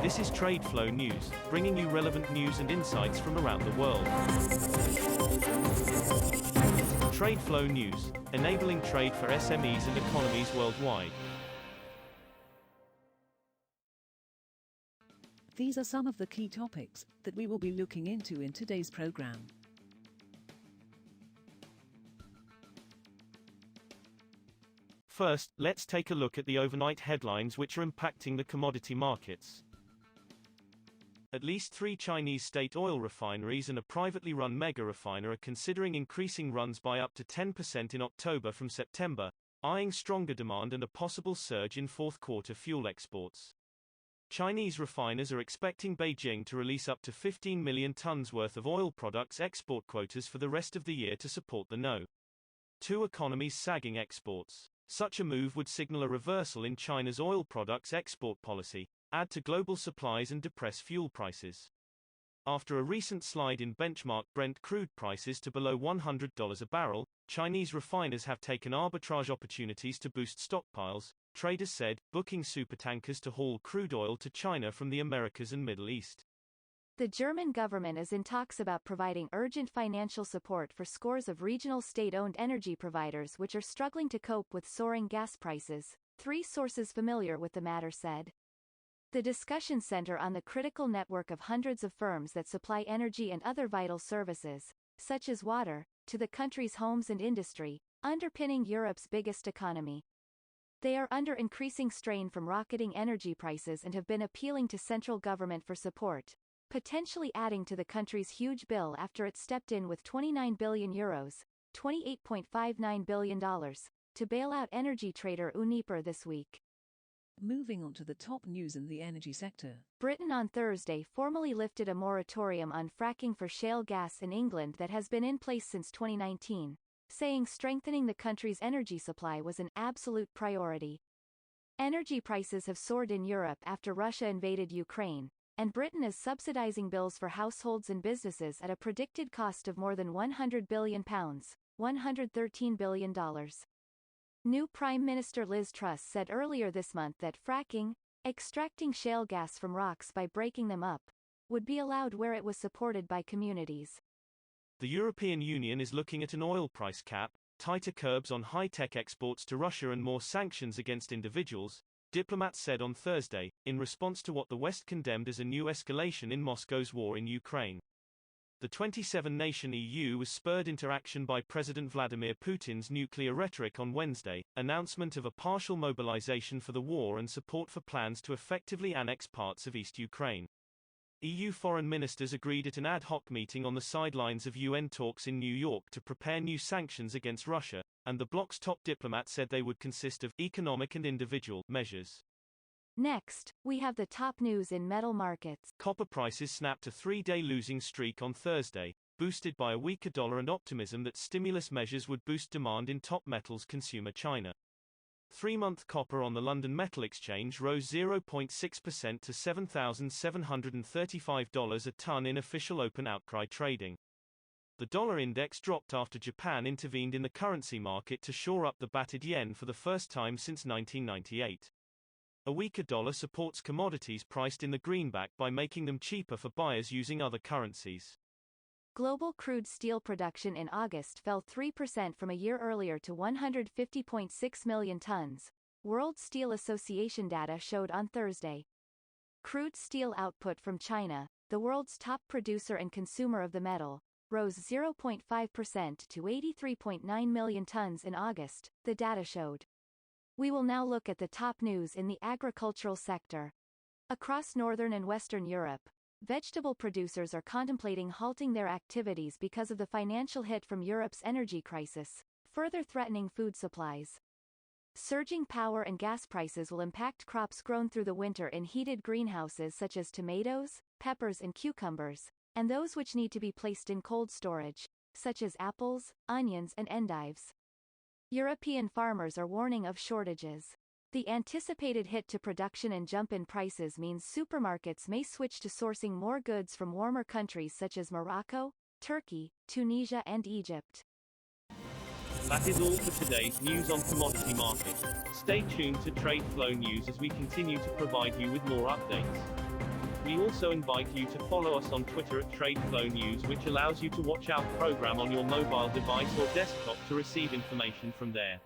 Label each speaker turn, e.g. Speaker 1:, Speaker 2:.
Speaker 1: This is TradeFlow News, bringing you relevant news and insights from around the world. TradeFlow News, enabling trade for SMEs and economies worldwide.
Speaker 2: These are some of the key topics that we will be looking into in today's program.
Speaker 1: First, let's take a look at the overnight headlines which are impacting the commodity markets. At least 3 Chinese state oil refineries and a privately run mega refiner are considering increasing runs by up to 10% in October from September, eyeing stronger demand and a possible surge in fourth-quarter fuel exports. Chinese refiners are expecting Beijing to release up to 15 million tons worth of oil products export quotas for the rest of the year to support the No. 2 economy's sagging exports. Such a move would signal a reversal in China's oil products export policy, add to global supplies and depress fuel prices. After a recent slide in benchmark Brent crude prices to below $100 a barrel, Chinese refiners have taken arbitrage opportunities to boost stockpiles, traders said, booking supertankers to haul crude oil to China from the Americas and Middle East.
Speaker 3: The German government is in talks about providing urgent financial support for scores of regional state-owned energy providers which are struggling to cope with soaring gas prices, 3 sources familiar with the matter said. The discussion centered on the critical network of hundreds of firms that supply energy and other vital services, such as water, to the country's homes and industry, underpinning Europe's biggest economy. They are under increasing strain from rocketing energy prices and have been appealing to central government for support, potentially adding to the country's huge bill after it stepped in with €29 billion, $28.59 billion, to bail out energy trader Uniper this week.
Speaker 2: Moving on to the top news in the energy sector.
Speaker 3: Britain on Thursday formally lifted a moratorium on fracking for shale gas in England that has been in place since 2019, saying strengthening the country's energy supply was an absolute priority. Energy prices have soared in Europe after Russia invaded Ukraine, and Britain is subsidizing bills for households and businesses at a predicted cost of more than £100 billion, $113 billion. New Prime Minister Liz Truss said earlier this month that fracking, extracting shale gas from rocks by breaking them up, would be allowed where it was supported by communities.
Speaker 1: The European Union is looking at an oil price cap, tighter curbs on high-tech exports to Russia and more sanctions against individuals, diplomats said on Thursday, in response to what the West condemned as a new escalation in Moscow's war in Ukraine. The 27-nation EU was spurred into action by President Vladimir Putin's nuclear rhetoric on Wednesday, announcement of a partial mobilization for the war and support for plans to effectively annex parts of East Ukraine. EU foreign ministers agreed at an ad hoc meeting on the sidelines of UN talks in New York to prepare new sanctions against Russia, and the bloc's top diplomat said they would consist of economic and individual measures.
Speaker 3: Next, we have the top news in metal markets.
Speaker 1: Copper prices snapped a 3-day losing streak on Thursday, boosted by a weaker dollar and optimism that stimulus measures would boost demand in top metals consumer China. 3-month copper on the London Metal Exchange rose 0.6% to $7,735 a ton in official open outcry trading. The dollar index dropped after Japan intervened in the currency market to shore up the battered yen for the first time since 1998. A weaker dollar supports commodities priced in the greenback by making them cheaper for buyers using other currencies.
Speaker 3: Global crude steel production in August fell 3% from a year earlier to 150.6 million tons, World Steel Association data showed on Thursday. Crude steel output from China, the world's top producer and consumer of the metal, rose 0.5% to 83.9 million tons in August, the data showed. We will now look at the top news in the agricultural sector. Across northern and western Europe, vegetable producers are contemplating halting their activities because of the financial hit from Europe's energy crisis, further threatening food supplies. Surging power and gas prices will impact crops grown through the winter in heated greenhouses such as tomatoes, peppers and cucumbers, and those which need to be placed in cold storage, such as apples, onions and endives. European farmers are warning of shortages. The anticipated hit to production and jump in prices means supermarkets may switch to sourcing more goods from warmer countries such as Morocco, Turkey, Tunisia and Egypt.
Speaker 1: That is all for today's news on commodity markets. Stay tuned to TradeFlow News as we continue to provide you with more updates. We also invite you to follow us on Twitter at TradeFlow News, which allows you to watch our program on your mobile device or desktop to receive information from there.